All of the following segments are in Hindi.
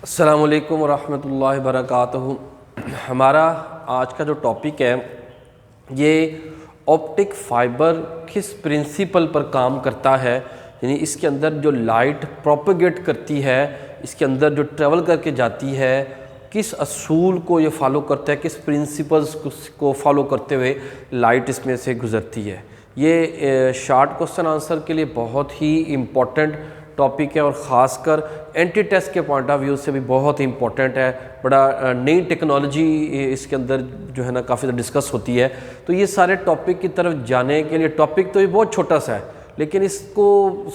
अस्सलामु अलैकुम वरहमतुल्लाहि वबरकातुहू। हमारा आज का जो टॉपिक है ये ऑप्टिक फाइबर किस प्रिंसिपल पर काम करता है, यानी इसके अंदर जो लाइट प्रोपेगेट करती है, इसके अंदर जो ट्रैवल करके जाती है, किस असूल को ये फॉलो करता है, किस प्रिंसिपल्स को फॉलो करते हुए लाइट इसमें से गुज़रती है। ये शॉर्ट क्वेश्चन आंसर के लिए बहुत ही इम्पोर्टेंट टॉपिक है और ख़ासकर एंटी टेस्ट के पॉइंट ऑफ व्यू से भी बहुत ही इम्पोर्टेंट है। बड़ा नई टेक्नोलॉजी इसके अंदर जो है ना काफ़ी ज़्यादा डिस्कस होती है। तो ये सारे टॉपिक की तरफ जाने के लिए, टॉपिक तो ये बहुत छोटा सा है लेकिन इसको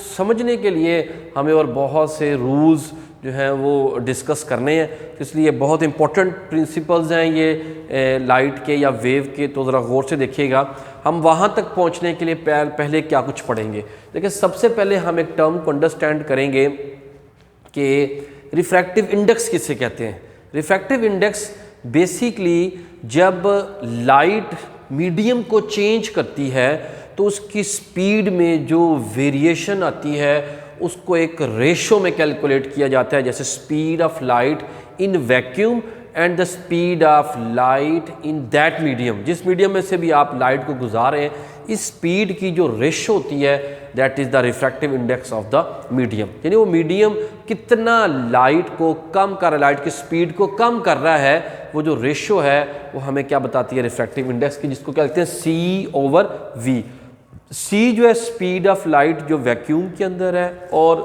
समझने के लिए हमें और बहुत से रूल्स जो हैं वो डिस्कस करने हैं। तो इसलिए बहुत इंपॉर्टेंट प्रिंसिपल्स हैं ये लाइट के या वेव के, तो ज़रा गौर से देखिएगा। हम वहाँ तक पहुँचने के लिए पहले क्या कुछ पढ़ेंगे। देखिए, सबसे पहले हम एक टर्म को अंडरस्टैंड करेंगे कि रिफ्रैक्टिव इंडेक्स किसे कहते हैं। रिफ्रैक्टिव इंडेक्स बेसिकली जब लाइट मीडियम को चेंज करती है तो उसकी स्पीड में जो वेरिएशन आती है उसको एक रेशो में कैलकुलेट किया जाता है, जैसे speed of light in vacuum and the speed of light in that medium. जिस मीडियम में से भी आप लाइट को गुजार रहे हैं, इस स्पीड की जो रेशो होती है that is the refractive index of the medium. यानी वो मीडियम कितना लाइट को कम कर रहा है, लाइट की स्पीड को कम कर रहा है, वो जो रेशो है वो हमें क्या बताती है, रिफ्रैक्टिव इंडेक्स की, जिसको कहते हैं C/V। C जो है स्पीड ऑफ लाइट जो वैक्यूम के अंदर है और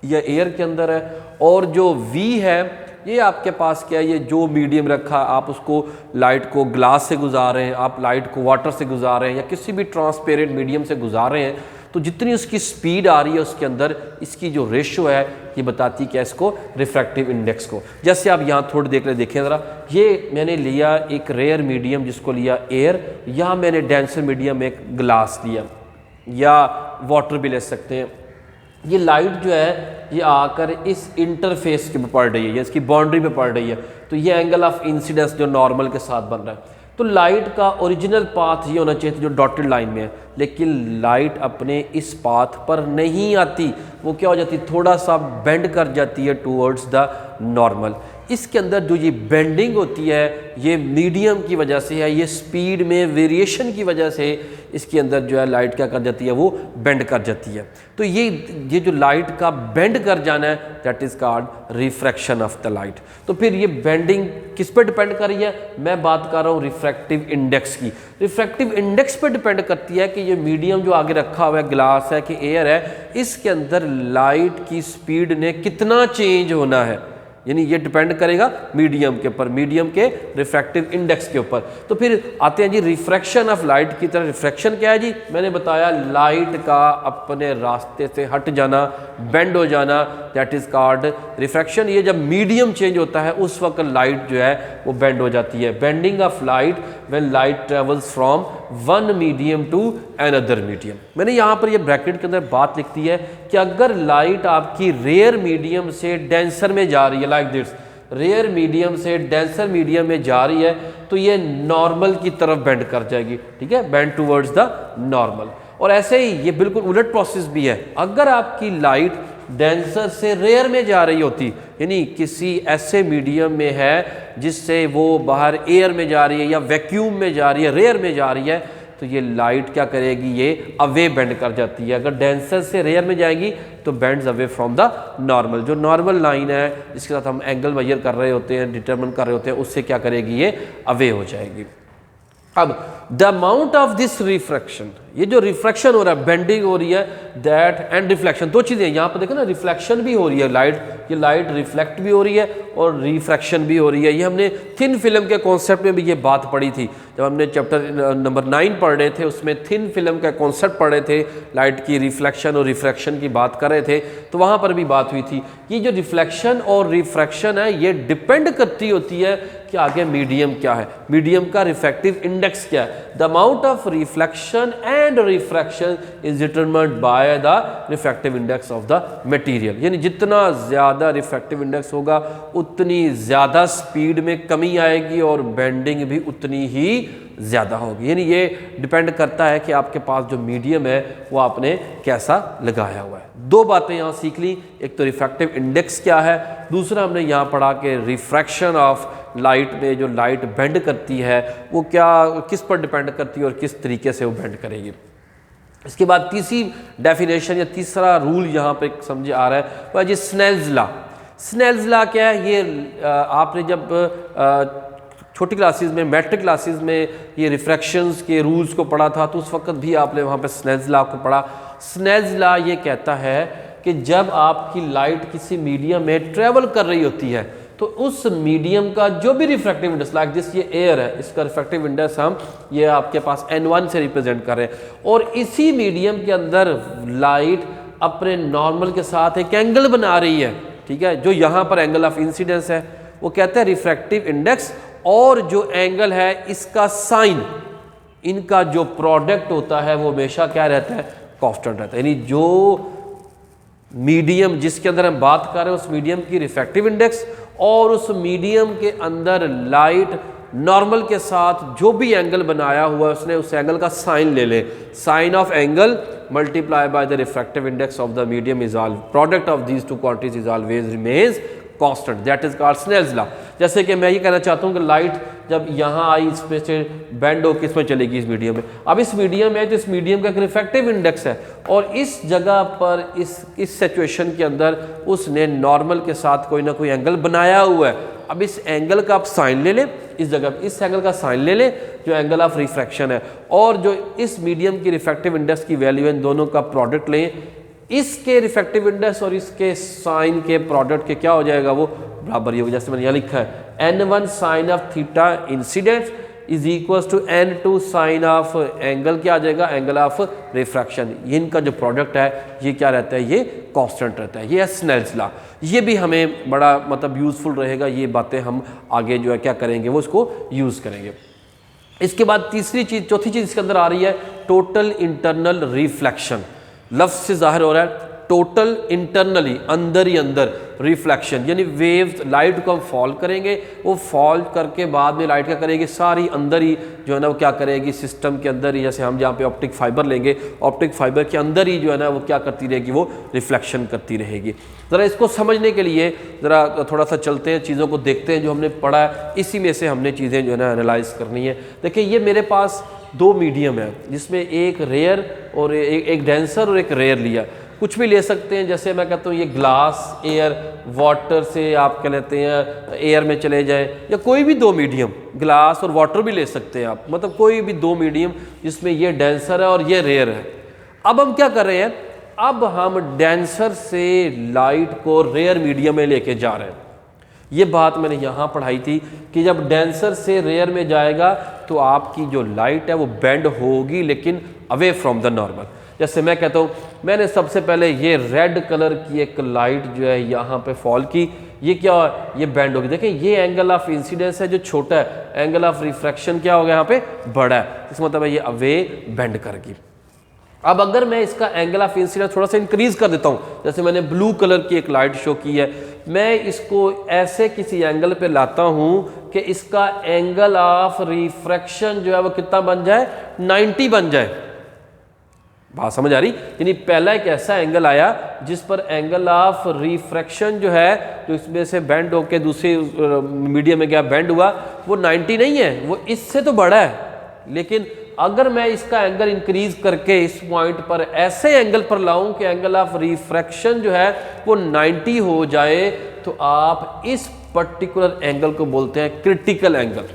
या एयर के अंदर है, और जो V है ये आपके पास क्या है, ये जो मीडियम रखा, आप उसको लाइट को ग्लास से गुजार रहे हैं, आप लाइट को वाटर से गुजार रहे हैं या किसी भी ट्रांसपेरेंट मीडियम से गुजार रहे हैं, तो जितनी उसकी स्पीड आ रही है उसके अंदर इसकी जो रेशो है ये बताती क्या इसको, रिफ्रैक्टिव इंडेक्स को। जैसे आप यहाँ थोड़ी देखें ज़रा, ये मैंने लिया एक रेयर मीडियम जिसको लिया एयर, या मैंने डेंसर मीडियम एक ग्लास लिया या वाटर भी ले सकते हैं। ये लाइट जो है ये आकर इस इंटरफेस के पे पड़ रही है या इसकी बाउंड्री पे पड़ रही है, तो ये एंगल ऑफ इंसिडेंस जो नॉर्मल के साथ बन रहा है। तो लाइट का ओरिजिनल पाथ ये होना चाहिए जो डॉटेड लाइन में है, लेकिन लाइट अपने इस पाथ पर नहीं आती, वो क्या हो जाती है, थोड़ा सा बेंड कर जाती है टूवर्ड्स द नॉर्मल। इसके अंदर जो ये बेंडिंग होती है ये मीडियम की वजह से है, ये स्पीड में वेरिएशन की वजह से इसके अंदर जो है लाइट क्या कर जाती है, वो बेंड कर जाती है। तो ये जो लाइट का बेंड कर जाना है that is called refraction of the light. तो फिर ये बेंडिंग किस पे डिपेंड कर रही है, मैं बात कर रहा हूँ रिफ्रैक्टिव इंडेक्स की। रिफ्रैक्टिव इंडेक्स पे डिपेंड करती है कि ये मीडियम जो आगे रखा हुआ है, ग्लास है कि एयर है, इसके अंदर लाइट की स्पीड ने कितना चेंज होना है, यानी ये डिपेंड करेगा मीडियम के ऊपर, मीडियम के रिफ्रैक्टिव इंडेक्स के ऊपर। तो फिर आते हैं जी रिफ्रैक्शन ऑफ लाइट की तरह। रिफ्रैक्शन क्या है जी, मैंने बताया लाइट का अपने रास्ते से हट जाना, बेंड हो जाना, दैट इज कॉल्ड रिफ्रैक्शन। ये जब मीडियम चेंज होता है उस वक्त लाइट जो है वो बेंड हो जाती है। Bending of light when light travels from one medium to another medium. मैंने यहाँ पर ये ब्रैकेट के अंदर बात लिख दी है कि अगर लाइट आपकी रेयर मीडियम से डेंसर में जा रही है, लाइक दिस, रेयर मीडियम से डेंसर मीडियम में जा रही है, तो ये नॉर्मल की तरफ बेंड कर जाएगी, ठीक है, बेंड टूवर्ड्स द नॉर्मल। और ऐसे ही ये बिल्कुल उलट प्रोसेस भी है। अगर आपकी लाइट डेंसर से रेयर में जा रही होती, यानी किसी ऐसे मीडियम में है जिससे वो बाहर एयर में जा रही है या वैक्यूम में जा रही है, रेयर में जा रही है, तो ये लाइट क्या करेगी, ये अवे बेंड कर जाती है। अगर डेंसर से रेयर में जाएगी तो bends away from the normal. जो नॉर्मल लाइन है जिसके साथ हम एंगल मेजर कर रहे होते हैं, डिटरमिन कर रहे होते हैं, उससे क्या करेगी, ये अवे हो जाएगी। अब the amount of this refraction, ये जो रिफ्रैक्शन हो रहा है, बेंडिंग हो रही है, दैट एंड रिफ्लेक्शन, दो चीज़ें यहाँ पर देखें ना, रिफ्लेक्शन भी हो रही है, ये लाइट रिफ्लेक्ट भी हो रही है और रिफ्रैक्शन भी हो रही है। ये हमने थिन फिल्म के कॉन्सेप्ट में भी ये बात पढ़ी थी, जब हमने चैप्टर नंबर 9 पढ़ रहे थे, उसमें थिन फिल्म का कॉन्सेप्ट पढ़ रहे थे, लाइट की रिफ्लेक्शन और रिफ्रैक्शन की बात कर रहे थे, तो वहाँ पर भी बात हुई थी। ये जो रिफ्लेक्शन और रिफ्रैक्शन है ये डिपेंड करती होती है कि आगे मीडियम क्या है, मीडियम का रिफ्रैक्टिव इंडेक्स क्या है। The amount of reflection and refraction is determined by the refractive index of the material. यानी जितना ज़्यादा रिफ्रैक्टिव इंडेक्स होगा उतनी ज़्यादा स्पीड में कमी आएगी और बेंडिंग भी उतनी ही ज़्यादा होगी। यानी ये डिपेंड करता है कि आपके पास जो मीडियम है वो आपने कैसा लगाया हुआ है। दो बातें यहाँ सीख ली, एक तो रिफ्रैक्टिव इंडेक्स क्या है, दूसरा हमने यहाँ पढ़ा कि रिफ्रैक्शन ऑफ लाइट में जो लाइट बेंड करती है वो क्या किस पर डिपेंड करती है और किस तरीके से वो बेंड करेगी। इसके बाद तीसरी डेफिनेशन या तीसरा रूल यहाँ पे समझे आ रहा है वह जी स्नेल्स लॉ। स्नेल्स लॉ क्या है, ये आपने जब छोटी क्लासेस में मैट्रिक क्लासेस में ये रिफ्रैक्शंस के रूल्स को पढ़ा था तो उस वक्त भी आपने वहाँ पे स्नेल्स लॉ को पढ़ा। स्नेल्स लॉ ये कहता है कि जब आपकी लाइट किसी मीडियम में ट्रेवल कर रही होती है तो उस मीडियम का जो भी रिफ्रैक्टिव इंडेक्स, लाइक दिस ये एयर है, इसका रिफ्रैक्टिव इंडेक्स हम ये आपके पास N1 से रिप्रेजेंट कर रहे हैं और इसी मीडियम के अंदर लाइट अपने नॉर्मल के साथ एक एंगल बना रही है, ठीक है, जो यहाँ पर एंगल ऑफ इंसिडेंस है वो कहते हैं रिफ्रैक्टिव इंडेक्स, और जो एंगल है इसका साइन, इनका जो प्रोडक्ट होता है वो हमेशा क्या रहता है, कांस्टेंट रहता है। यानी जो मीडियम जिसके अंदर हम बात कर रहे हैं उस मीडियम की रिफ्रैक्टिव इंडेक्स और उस मीडियम के अंदर लाइट नॉर्मल के साथ जो भी एंगल बनाया हुआ है उसने उस एंगल का साइन ले ले, sine of angle multiply by the refractive index of the medium is all product of these two quantities is always remains constant, that is called Snell's law. जैसे कि मैं ये कहना चाहता हूँ कि लाइट जब यहाँ आई इसमें से बेंड होकर इसमें चलेगी इस मीडियम में, अब इस मीडियम है तो इस मीडियम का एक रिफ्रैक्टिव इंडेक्स है और इस जगह पर इस सिचुएशन के अंदर उसने नॉर्मल के साथ कोई ना कोई एंगल बनाया हुआ है। अब इस एंगल का आप साइन ले लें, इस जगह इस एंगल का साइन ले लें जो एंगल ऑफ रिफ्रैक्शन है और जो इस मीडियम की रिफ्रैक्टिव इंडेक्स की वैल्यू है, इन दोनों का प्रोडक्ट लें, इसके रिफ्रैक्टिव इंडेक्स और इसके साइन के प्रोडक्ट के क्या हो जाएगा, वो बराबर ही होगा। जैसे मैंने यहाँ लिखा है N1 sine of theta incident is equal to N2 sine of angle, क्या आ जाएगा, एंगल ऑफ रिफ्रैक्शन। इनका जो प्रोडक्ट है ये क्या रहता है, ये कांस्टेंट रहता है। ये है स्नेल्स लॉ। ये भी हमें बड़ा मतलब यूजफुल रहेगा, ये बातें हम आगे जो है क्या करेंगे वो इसको यूज़ करेंगे। इसके बाद तीसरी चीज़, चौथी चीज़ इसके अंदर आ रही है टोटल इंटरनल रिफ्लेक्शन। लफ्ज़ से जाहिर हो रहा है टोटल इंटरनली, अंदर ही अंदर रिफ्लेक्शन, यानी वेव्स लाइट को हम फॉल करेंगे, वो फॉल करके बाद में लाइट क्या करेगी, सारी अंदर ही जो है ना वो क्या करेगी, सिस्टम के अंदर ही, जैसे हम जहाँ पे ऑप्टिक फाइबर लेंगे, ऑप्टिक फाइबर के अंदर ही जो है ना वो क्या करती रहेगी, वो रिफ्लेक्शन करती रहेगी। ज़रा इसको समझने के लिए ज़रा थोड़ा सा चलते हैं, चीज़ों को देखते हैं जो हमने पढ़ा है, इसी में से हमने चीज़ें जो है ना एनालाइज करनी है। देखिए ये मेरे पास दो मीडियम है जिसमें एक रेयर और एक डेंसर और एक रेयर लिया, कुछ भी ले सकते हैं। जैसे मैं कहता हूँ ये ग्लास, एयर, वाटर से आप कह लेते हैं एयर में चले जाए, या कोई भी दो मीडियम, ग्लास और वाटर भी ले सकते हैं आप, मतलब कोई भी दो मीडियम जिसमें ये डेंसर है और ये रेयर है। अब हम क्या कर रहे हैं, अब हम डेंसर से लाइट को रेयर मीडियम में लेके जा रहे हैं। ये बात मैंने यहाँ पढ़ाई थी कि जब डेंसर से रेयर में जाएगा तो आपकी जो लाइट है वो बेंड होगी लेकिन अवे फ्रॉम द नॉर्मल। जैसे मैं कहता हूँ मैंने सबसे पहले ये रेड कलर की एक लाइट जो है यहाँ पे फॉल की, ये क्या है, ये बेंड होगी। देखें ये एंगल ऑफ इंसिडेंस है जो छोटा है, एंगल ऑफ रिफ्रैक्शन क्या होगा यहाँ पे, बड़ा है, इसका मतलब है ये अवे बेंड करेगी। अब अगर मैं इसका एंगल ऑफ इंसिडेंस थोड़ा सा इंक्रीज कर देता हूँ, जैसे मैंने ब्लू कलर की एक लाइट शो की है, मैं इसको ऐसे किसी एंगल पे लाता हूँ कि इसका एंगल ऑफ रिफ्रैक्शन जो है वो कितना बन जाए, 90 बन जाए। बात समझ आ रही? यानी पहला एक ऐसा एंगल आया जिस पर एंगल ऑफ रिफ्रैक्शन जो है, जो इसमें से बेंड होके दूसरे मीडियम में गया बेंड हुआ, वो 90 नहीं है, वो इससे तो बड़ा है। लेकिन अगर मैं इसका एंगल इंक्रीज करके इस पॉइंट पर ऐसे एंगल पर लाऊं कि एंगल ऑफ रिफ्रैक्शन जो है वो 90 हो जाए, तो आप इस पर्टिकुलर एंगल को बोलते हैं क्रिटिकल एंगल।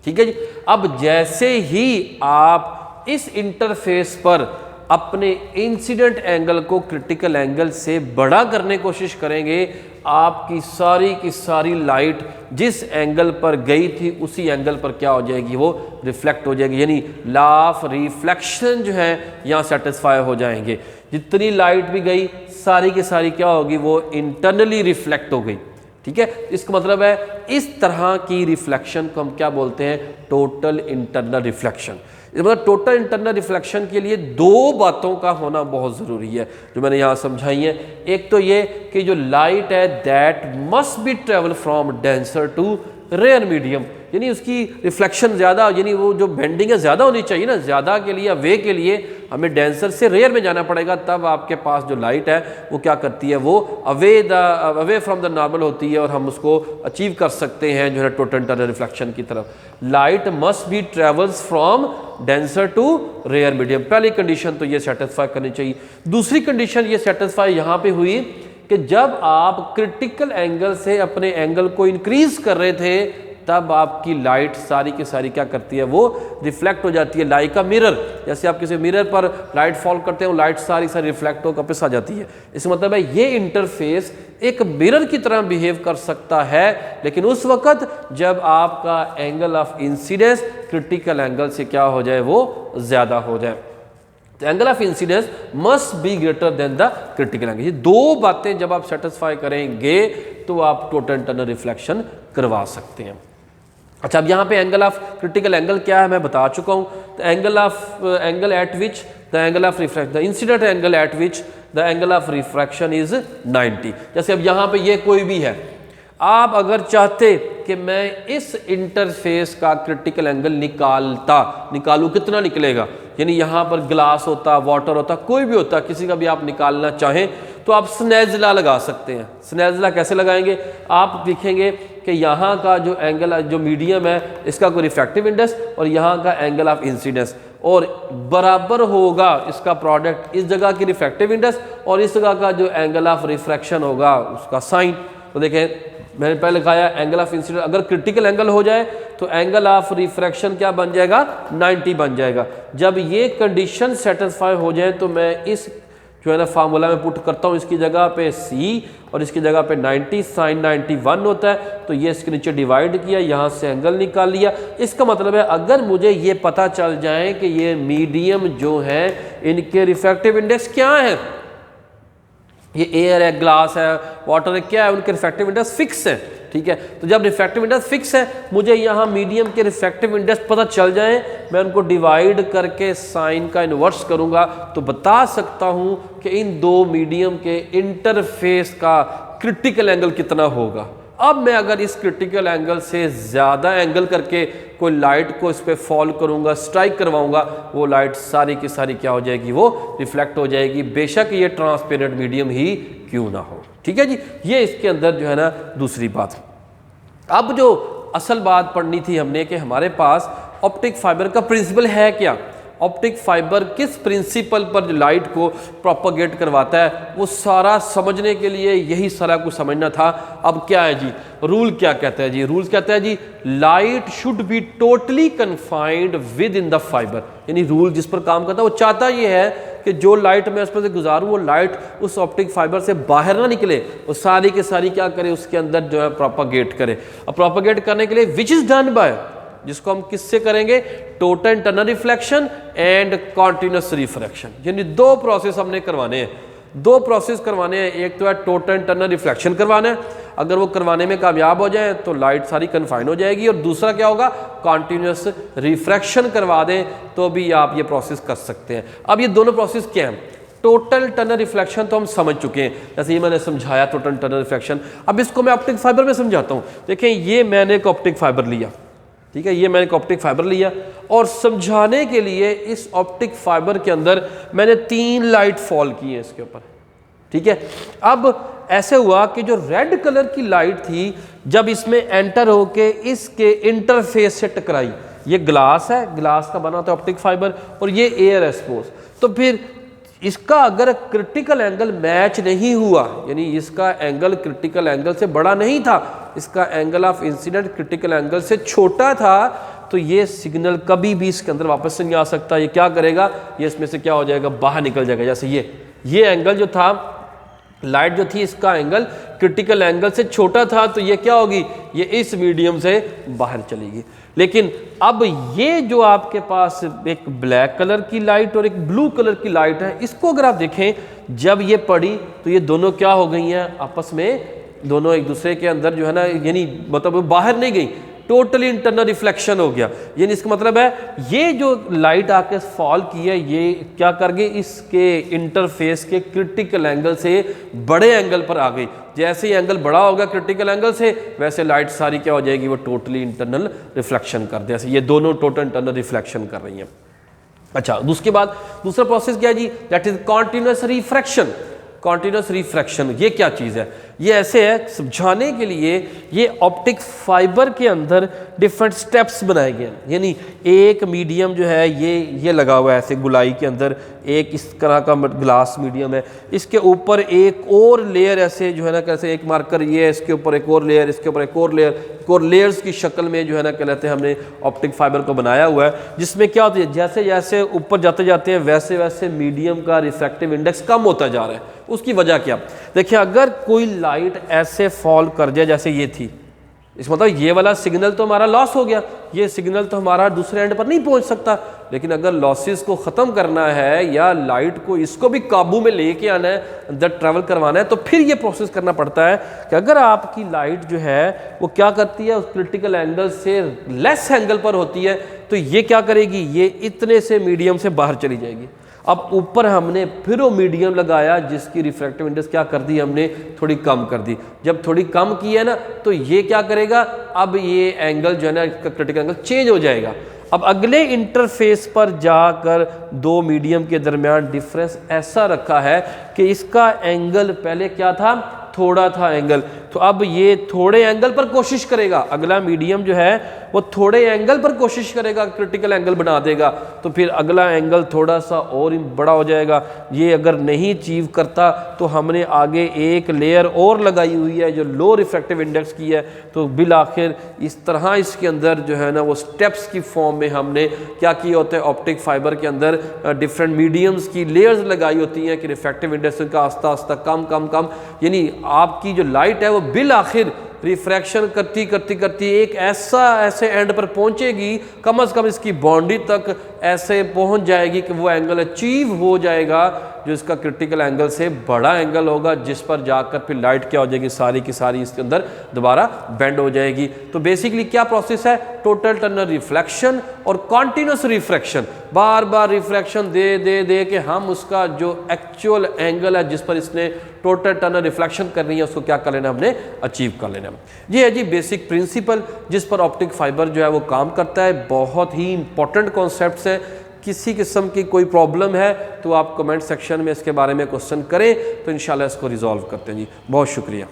ठीक है जी। अब जैसे ही आप इस इंटरफेस पर अपने इंसिडेंट एंगल को क्रिटिकल एंगल से बड़ा करने की कोशिश करेंगे, आपकी सारी की सारी लाइट जिस एंगल पर गई थी उसी एंगल पर क्या हो जाएगी, वो रिफ्लेक्ट हो जाएगी। यानी लॉ ऑफ रिफ्लेक्शन जो है यहाँ सेटिस्फाई हो जाएंगे। जितनी लाइट भी गई सारी की सारी क्या होगी, वो इंटरनली रिफ्लेक्ट हो गई। ठीक है, इसका मतलब है इस तरह की रिफ्लेक्शन को हम क्या बोलते हैं, टोटल इंटरनल रिफ्लेक्शन। मतलब टोटल इंटरनल रिफ्लेक्शन के लिए दो बातों का होना बहुत ज़रूरी है जो मैंने यहाँ समझाई है। एक तो ये कि जो लाइट है that must be travel from denser to rare medium, यानी उसकी रिफ्लेक्शन ज़्यादा, यानी वो जो बेंडिंग है ज़्यादा होनी चाहिए ना, ज़्यादा के लिए वे के लिए हमें डेंसर से रेयर में जाना पड़ेगा, तब आपके पास जो लाइट है वो क्या करती है, वो अवे फ्रॉम द नॉर्मल होती है और हम उसको अचीव कर सकते हैं जो है टोटल इंटरनल रिफ्लेक्शन की तरफ। Light must be travels from denser to rare medium, पहली कंडीशन तो ये सेटिस्फाई करनी चाहिए। दूसरी कंडीशन ये सेटिस्फाई यहाँ पे हुई कि जब आप क्रिटिकल एंगल से अपने एंगल को इंक्रीज कर रहे थे तब आपकी लाइट सारी की सारी क्या करती है, वो रिफ्लेक्ट हो जाती है लाइक अ मिरर। जैसे आप किसी मिरर पर लाइट फॉल करते हो, लाइट सारी सारी रिफ्लेक्ट होकर वापस आ जाती है। इसका मतलब है ये इंटरफेस एक मिरर की तरह बिहेव कर सकता है, लेकिन उस वक्त जब आपका angle of incidence critical angle से क्या हो जाए, वो ज़्यादा हो जाए। Angle of incidence must be greater than the critical angle. ये दो बातें जब आप सेटिस्फाई करेंगे तो आप टोटल इंटरनल रिफ्लेक्शन करवा सकते हैं। अच्छा, अब यहाँ पे एंगल ऑफ क्रिटिकल एंगल क्या है मैं बता चुका हूँ। The angle eight which the angle of refraction, the incident angle eight which the angle of refraction is 90। जैसे अब यहाँ पे ये कोई भी है, आप अगर चाहते कि मैं इस इंटरफेस का क्रिटिकल एंगल निकालूं, कितना निकलेगा, यानी यहाँ पर ग्लास होता, वाटर होता, कोई भी होता, किसी का भी आप निकालना चाहें तो आप स्नेज़ला लगा सकते हैं। स्नेज़ला कैसे लगाएंगे, आप देखेंगे कि यहाँ का जो एंगल जो मीडियम है इसका कोई रिफ्रैक्टिव इंडेक्स और यहाँ का एंगल ऑफ इंसिडेंस, और बराबर होगा इसका प्रोडक्ट, इस जगह की रिफ्रैक्टिव इंडेक्स और इस जगह का जो एंगल ऑफ रिफ्रैक्शन होगा उसका साइन। तो देखें मैंने पहले लिखाया एंगल ऑफ इंसिडेंस अगर क्रिटिकल एंगल हो जाए तो एंगल ऑफ रिफ्रैक्शन क्या बन जाएगा, 90 बन जाएगा। जब ये कंडीशन सेटिस्फाई हो जाए तो मैं इस जो है ना फार्मूला में पुट करता हूँ, इसकी जगह पे C और इसकी जगह पे 90, साइन 91 होता है, तो ये इसके नीचे डिवाइड किया, यहाँ से एंगल निकाल लिया। इसका मतलब है अगर मुझे ये पता चल जाए कि ये मीडियम जो है इनके रिफ्रैक्टिव इंडेक्स क्या है, ये एयर है, ग्लास है, वाटर है, क्या है, उनके रिफ्रैक्टिव इंडेक्स फिक्स है, ठीक है। तो जब रिफ्रैक्टिव इंडेक्स फिक्स है, मुझे यहाँ मीडियम के रिफ्रैक्टिव इंडेक्स पता चल जाए, मैं उनको डिवाइड करके साइन का इन्वर्स करूँगा तो बता सकता हूँ कि इन दो मीडियम के इंटरफेस का क्रिटिकल एंगल कितना होगा। अब मैं अगर इस क्रिटिकल एंगल से ज़्यादा एंगल करके कोई लाइट को इस पर फॉल करूँगा, स्ट्राइक करवाऊँगा, वो लाइट सारी की सारी क्या हो जाएगी, वो रिफ्लेक्ट हो जाएगी, बेशक ये ट्रांसपेरेंट मीडियम ही क्यों ना हो। ठीक है जी, ये इसके अंदर जो है ना दूसरी बात। अब जो असल बात पढ़नी थी हमने कि हमारे पास ऑप्टिक फाइबर का प्रिंसिपल है क्या, ऑप्टिक फाइबर किस प्रिंसिपल पर जो लाइट को प्रोपोगेट करवाता है, वो सारा समझने के लिए यही सारा कुछ समझना था। अब क्या है जी, रूल क्या कहता है जी, रूल कहता है जी light should be totally confined within the fibre, यानी रूल जिस पर काम करता है वो चाहता ये है कि जो लाइट मैं उस पर से गुजारूँ वो लाइट उस ऑप्टिक फाइबर से बाहर ना निकले, वो सारी की सारी क्या करे, उसके अंदर जो है प्रोपोगेट करे। अब प्रोपोगेट करने के लिए विच इज़ डन बाय, जिसको हम किससे करेंगे, total internal reflection and continuous refraction, यानी दो प्रोसेस हमने करवाने हैं, दो प्रोसेस करवाने हैं। एक तो है टोटल इंटरनल रिफ्लेक्शन करवाना है, अगर वो करवाने में कामयाब हो जाए तो लाइट सारी कन्फाइन हो जाएगी, और दूसरा क्या होगा, कॉन्टिन्यूस रिफ्रैक्शन करवा दें तो भी आप ये प्रोसेस कर सकते हैं। अब ये दोनों प्रोसेस क्या हैं, टोटल इंटरनल रिफ्लेक्शन तो हम समझ चुके हैं, जैसे ये मैंने समझाया टोटल इंटरनल रिफ्लेक्शन। अब इसको मैं ऑप्टिक फाइबर में समझाता हूँ। देखें ये मैंने एक ऑप्टिक फाइबर लिया, ठीक है, ये मैंने एक ऑप्टिक फाइबर लिया और समझाने के लिए इस ऑप्टिक फाइबर के अंदर मैंने 3 लाइट फॉल की है इसके ऊपर, ठीक है। अब ऐसे हुआ कि जो रेड कलर की लाइट थी जब इसमें एंटर होके इसके इंटरफेस से टकराई, ये ग्लास है, ग्लास का बना था ऑप्टिक फाइबर, और ये एयर है सपोज, तो फिर इसका अगर क्रिटिकल एंगल मैच नहीं हुआ, यानी इसका एंगल क्रिटिकल एंगल से बड़ा नहीं था, इसका angle of incident critical angle से छोटा था, तो ये सिग्नल कभी भी इसके अंदर वापस नहीं आ सकता। ये क्या करेगा, ये इसमें से क्या हो जाएगा, बाहर निकल जाएगा। जैसे ये एंगल जो था, लाइट जो थी इसका एंगल क्रिटिकल एंगल से छोटा था, तो ये क्या होगी, ये इस मीडियम से बाहर चलेगी। लेकिन अब ये जो आपके पास एक ब्लैक कलर की लाइट और एक ब्लू कलर की लाइट है, इसको अगर आप देखें जब ये पड़ी तो ये दोनों क्या हो गई हैं, आपस में दोनों एक दूसरे के अंदर जो है ना, यानी मतलब बाहर नहीं गई, टोटली इंटरनल रिफ्लेक्शन हो गया। यानी इसका मतलब है ये जो लाइट आके फॉल की है ये क्या कर गई, इसके इंटरफेस के क्रिटिकल एंगल से बड़े एंगल पर आ गई। जैसे ही एंगल बड़ा होगा क्रिटिकल एंगल से, वैसे लाइट सारी क्या हो जाएगी, वो टोटली इंटरनल रिफ्लेक्शन कर दे। ऐसे ये दोनों टोटल इंटरनल रिफ्लेक्शन कर रही हैं। अच्छा, उसके बाद दूसरा प्रोसेस क्या है जी, that is continuous refraction. Continuous refraction ये क्या चीज़ है, ये ऐसे है समझाने के लिए, ये ऑप्टिक फाइबर के अंदर डिफरेंट स्टेप्स बनाए गए हैं। यानी एक मीडियम जो है ये लगा हुआ है ऐसे गोलाई के अंदर, एक इस तरह का ग्लास मीडियम है, इसके ऊपर एक और लेयर ऐसे जो है ना, कैसे एक मार्कर ये है, इसके ऊपर एक और लेयर, इसके ऊपर एक और लेयर्स की शक्ल में जो है ना कहलाते हैं हमने ऑप्टिक फाइबर को बनाया हुआ है, जिसमें क्या होता है जैसे जैसे ऊपर जाते जाते हैं वैसे वैसे मीडियम का रिफ्रैक्टिव इंडेक्स कम होता जा रहा है। उसकी वजह क्या, देखिए अगर कोई लाइट ऐसे फॉल कर जाए जैसे ये थी, इस मतलब ये वाला सिग्नल तो हमारा लॉस हो गया, ये सिग्नल तो हमारा दूसरे एंड पर नहीं पहुंच सकता। लेकिन अगर लॉसेस को ख़त्म करना है या लाइट को इसको भी काबू में लेके आना है, अंदर ट्रैवल करवाना है, तो फिर ये प्रोसेस करना पड़ता है कि अगर आपकी लाइट जो है वो क्या करती है, उस क्रिटिकल एंगल से लेस एंगल पर होती है, तो ये क्या करेगी, ये इतने से मीडियम से बाहर चली जाएगी। अब ऊपर हमने फिर वो मीडियम लगाया जिसकी रिफ्रैक्टिव इंडेक्स क्या कर दी, हमने थोड़ी कम कर दी। जब थोड़ी कम की है ना, तो ये क्या करेगा, अब ये एंगल जो है ना क्रिटिकल एंगल चेंज हो जाएगा। अब अगले इंटरफेस पर जाकर दो मीडियम के दरमियान डिफरेंस ऐसा रखा है कि इसका एंगल पहले क्या था, थोड़ा था एंगल, तो अब ये थोड़े एंगल पर कोशिश करेगा, अगला मीडियम जो है वो थोड़े एंगल पर कोशिश करेगा, क्रिटिकल एंगल बना देगा, तो फिर अगला एंगल थोड़ा सा और बड़ा हो जाएगा। ये अगर नहीं अचीव करता तो हमने आगे एक लेयर और लगाई हुई है जो लो रिफ्रैक्टिव इंडेक्स की है, तो बिल आखिर इस तरह इसके अंदर जो है ना वो स्टेप्स की फॉर्म में हमने क्या किया होता है, ऑप्टिक फाइबर के अंदर डिफरेंट मीडियम्स की लेयर्स लगाई होती हैं कि रिफ्रैक्टिव इंडेक्स का आस्ता आस्ता कम कम कम, यानी आपकी जो लाइट है वो बिल आखिर रिफ्रैक्शन करती करती करती एक ऐसे एंड पर पहुंचेगी, कम से कम इसकी बाउंड्री तक ऐसे पहुंच जाएगी कि वो एंगल अचीव हो जाएगा जो इसका क्रिटिकल एंगल से बड़ा एंगल होगा, जिस पर जाकर फिर लाइट क्या हो जाएगी, सारी की सारी इसके अंदर दोबारा बेंड हो जाएगी। तो बेसिकली क्या प्रोसेस है, टोटल टनल रिफ्लेक्शन और कॉन्टिन्यूस रिफ्रैक्शन, बार बार रिफ्रैक्शन दे दे दे के हम उसका जो एक्चुअल एंगल है जिस पर इसने टोटल टनल रिफ्लेक्शन करनी है उसको क्या कर लेना, हमने अचीव कर लेना। ये है जी बेसिक प्रिंसिपल जिस पर ऑप्टिक फाइबर जो है वो काम करता है। बहुत ही इंपॉर्टेंट कॉन्सेप्ट्स हैं। किसी किस्म की कोई प्रॉब्लम है तो आप कमेंट सेक्शन में इसके बारे में क्वेश्चन करें, तो इंशाल्लाह इसको रिजॉल्व करते हैं जी। बहुत शुक्रिया।